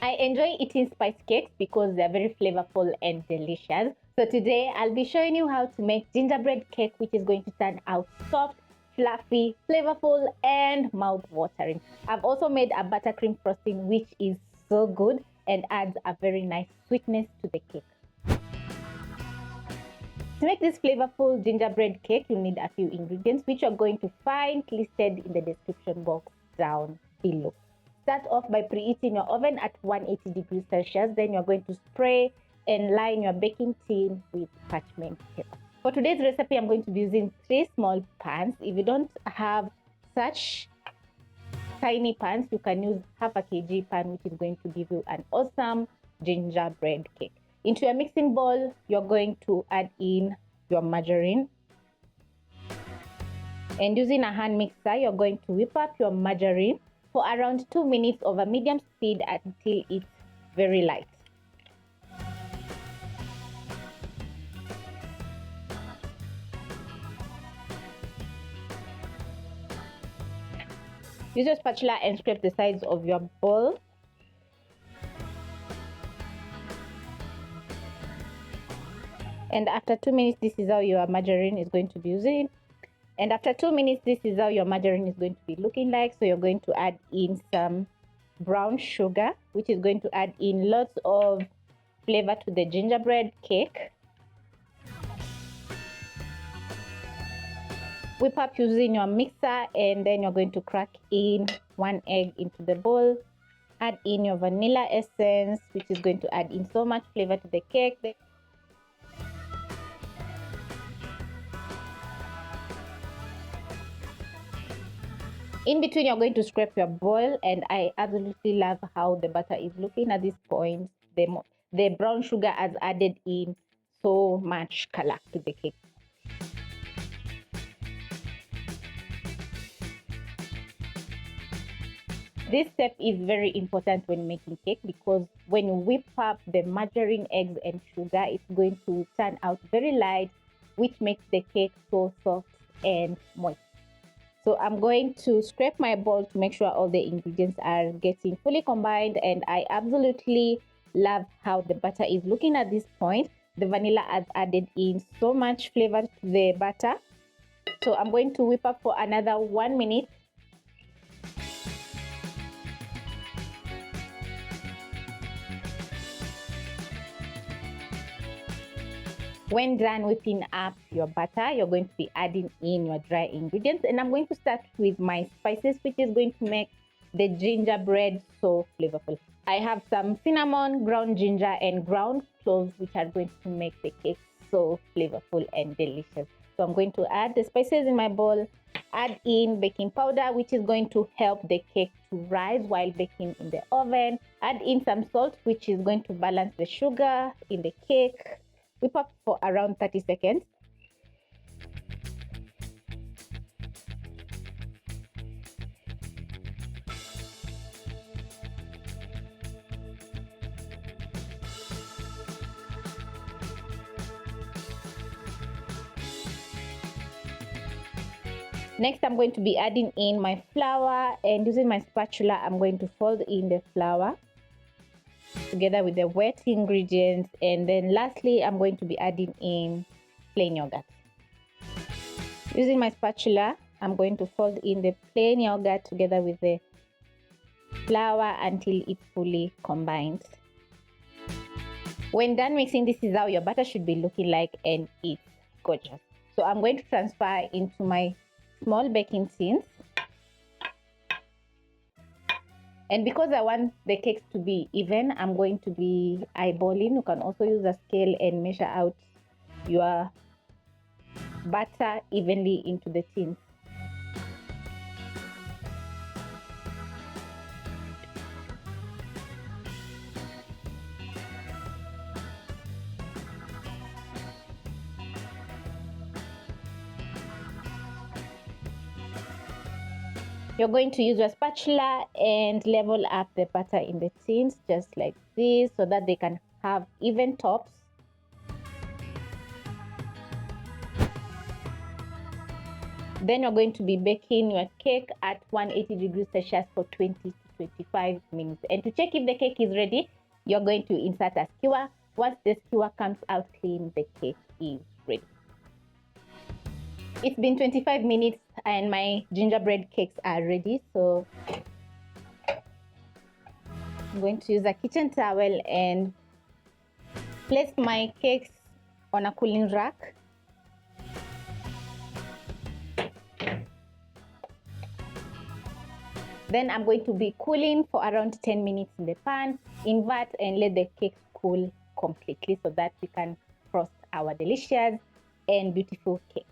I enjoy eating spice cakes because they're very flavorful and delicious. So today I'll be showing you how to make gingerbread cake, which is going to turn out soft, fluffy, flavorful, and mouth-watering. I've also made a buttercream frosting, which is so good and adds a very nice sweetness to the cake. To make this flavorful gingerbread cake, you'll need a few ingredients, which you're going to find listed in the description box down below. Start off by preheating your oven at 180 degrees Celsius. Then you're going to spray and line your baking tin with parchment paper. For today's recipe, I'm going to be using 3 small pans. If you don't have such tiny pans, you can use half a kg pan, which is going to give you an awesome gingerbread cake. Into your mixing bowl, you're going to add in your margarine. And using a hand mixer, you're going to whip up your margarine for around 2 minutes over medium speed until it's very light. Use your spatula and scrape the sides of your bowl. And after 2 minutes, this is how your margarine is going to be using. And after 2 minutes, this is how your margarine is going to be looking like. So you're going to add in some brown sugar, which is going to add in lots of flavor to the gingerbread cake. Whip up using your mixer, and then you're going to crack in 1 egg into the bowl. Add in your vanilla essence, which is going to add in so much flavor to the cake. In between, you're going to scrape your bowl, and I absolutely love how the butter is looking at this point. The brown sugar has added in so much color to the cake. This step is very important when making cake, because when you whip up the margarine, eggs, and sugar, it's going to turn out very light, which makes the cake so soft and moist. So I'm going to scrape my bowl to make sure all the ingredients are getting fully combined, and I absolutely love how the butter is looking at this point. The vanilla has added in so much flavor to the butter. So I'm going to whip up for another 1 minute. When done whipping up your butter, you're going to be adding in your dry ingredients, and I'm going to start with my spices, which is going to make the gingerbread so flavorful. I have some cinnamon, ground ginger, and ground cloves, which are going to make the cake so flavorful and delicious. So I'm going to add the spices in my bowl, add in baking powder, which is going to help the cake to rise while baking in the oven. Add in some salt, which is going to balance the sugar in the cake. Whip up for around 30 seconds. Next, I'm going to be adding in my flour, and using my spatula, I'm going to fold in the flour together with the wet ingredients. And then lastly, I'm going to be adding in plain yogurt. Using my spatula, I'm going to fold in the plain yogurt together with the flour until it's fully combined. When done mixing, this is how your butter should be looking like, and it's gorgeous. So I'm going to transfer into my small baking tins. And because I want the cakes to be even, I'm going to be eyeballing. You can also use a scale and measure out your butter evenly into the tins. You're going to use your spatula and level up the butter in the tins just like this, so that they can have even tops. Then you're going to be baking your cake at 180 degrees Celsius for 20 to 25 minutes. And to check if the cake is ready, you're going to insert a skewer. Once the skewer comes out clean, the cake is ready. It's been 25 minutes and my gingerbread cakes are ready. So I'm going to use a kitchen towel and place my cakes on a cooling rack. Then I'm going to be cooling for around 10 minutes in the pan. Invert and let the cake cool completely so that we can frost our delicious and beautiful cakes.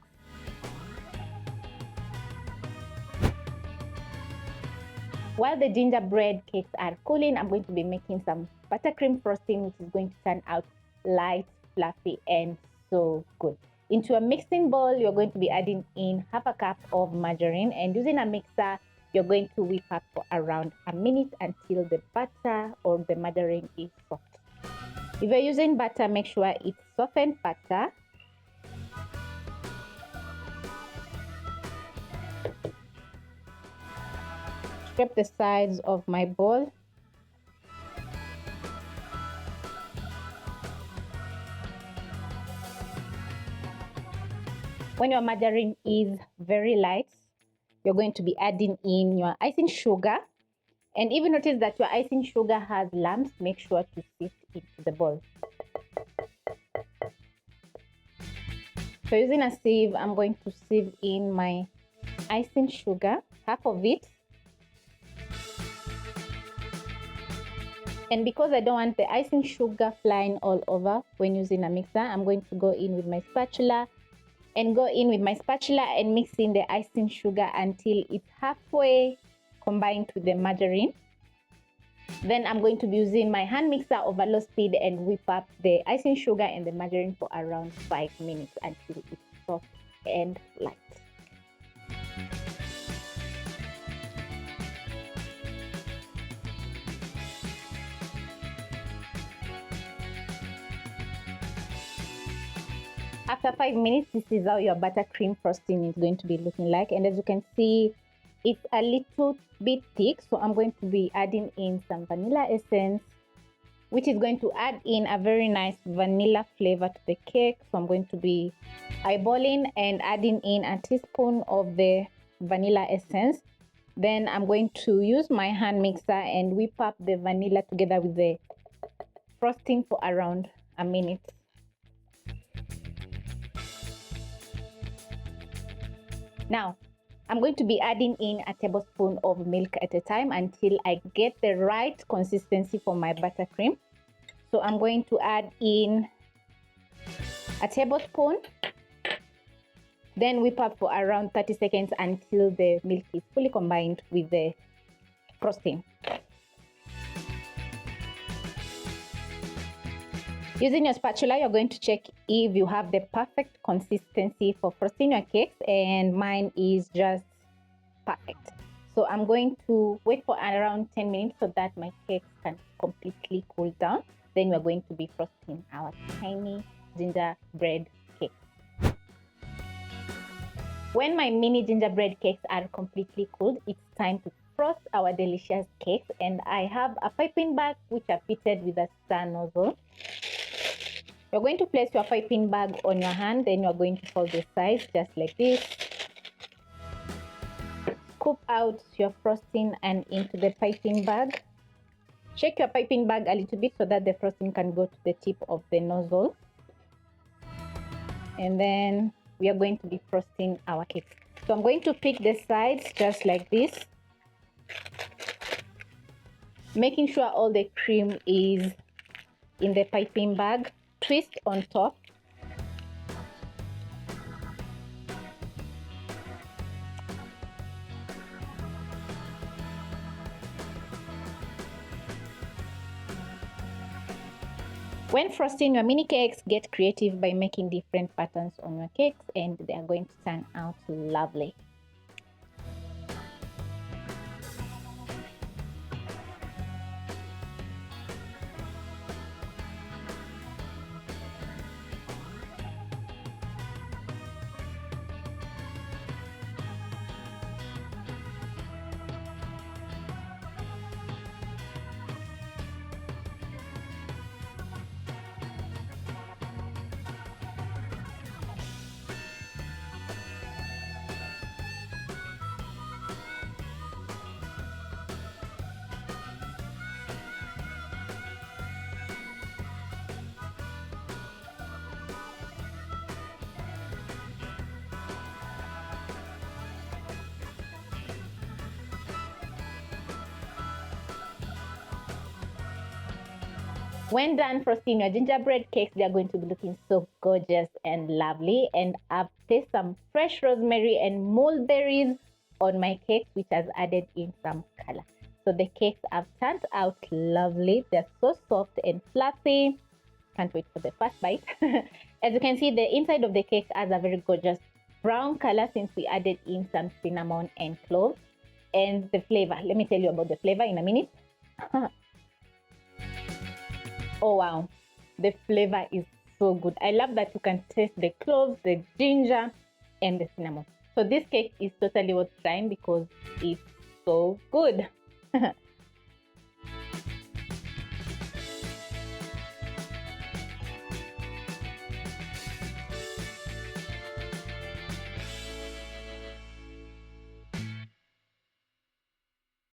While the gingerbread cakes are cooling, I'm going to be making some buttercream frosting, which is going to turn out light, fluffy, and so good. Into a mixing bowl, you're going to be adding in half a cup of margarine, and using a mixer, you're going to whip up for around a minute until the butter or the margarine is soft. If you're using butter, make sure it's softened butter. Scrape the sides of my bowl. When your margarine is very light, you're going to be adding in your icing sugar. And if you notice that your icing sugar has lumps, make sure to sift into the bowl. So using a sieve, I'm going to sieve in my icing sugar, half of it. And because I don't want the icing sugar flying all over when using a mixer, I'm going to go in with my spatula and mix in the icing sugar until it's halfway combined with the margarine. Then I'm going to be using my hand mixer over low speed and whip up the icing sugar and the margarine for around 5 minutes until it's soft and light. After 5 minutes, this is how your buttercream frosting is going to be looking like. And as you can see, it's a little bit thick. So I'm going to be adding in some vanilla essence, which is going to add in a very nice vanilla flavor to the cake. So I'm going to be eyeballing and adding in a teaspoon of the vanilla essence. Then I'm going to use my hand mixer and whip up the vanilla together with the frosting for around a minute. Now, I'm going to be adding in a tablespoon of milk at a time until I get the right consistency for my buttercream. So I'm going to add in a tablespoon, then whip up for around 30 seconds until the milk is fully combined with the frosting. Using your spatula, you're going to check if you have the perfect consistency for frosting your cakes, and mine is just perfect. So I'm going to wait for around 10 minutes so that my cakes can completely cool down. Then we're going to be frosting our tiny gingerbread cakes. When my mini gingerbread cakes are completely cooled, it's time to frost our delicious cakes, and I have a piping bag which are fitted with a star nozzle. You're going to place your piping bag on your hand, then you're going to fold the sides just like this. Scoop out your frosting and into the piping bag. Shake your piping bag a little bit so that the frosting can go to the tip of the nozzle. And then we are going to be frosting our cakes. So I'm going to pick the sides just like this, making sure all the cream is in the piping bag. Twist on top. When frosting your mini cakes, get creative by making different patterns on your cakes, and they are going to turn out lovely. When done frosting your gingerbread cakes, they're going to be looking so gorgeous and lovely. And I've placed some fresh rosemary and mulberries on my cakes, which has added in some color. So the cakes have turned out lovely. They're so soft and fluffy. Can't wait for the first bite. As you can see, the inside of the cake has a very gorgeous brown color since we added in some cinnamon and cloves. And the flavor, let me tell you about the flavor in a minute. Oh wow, the flavor is so good. I love that you can taste the cloves, the ginger, and the cinnamon. So this cake is totally worth trying because it's so good.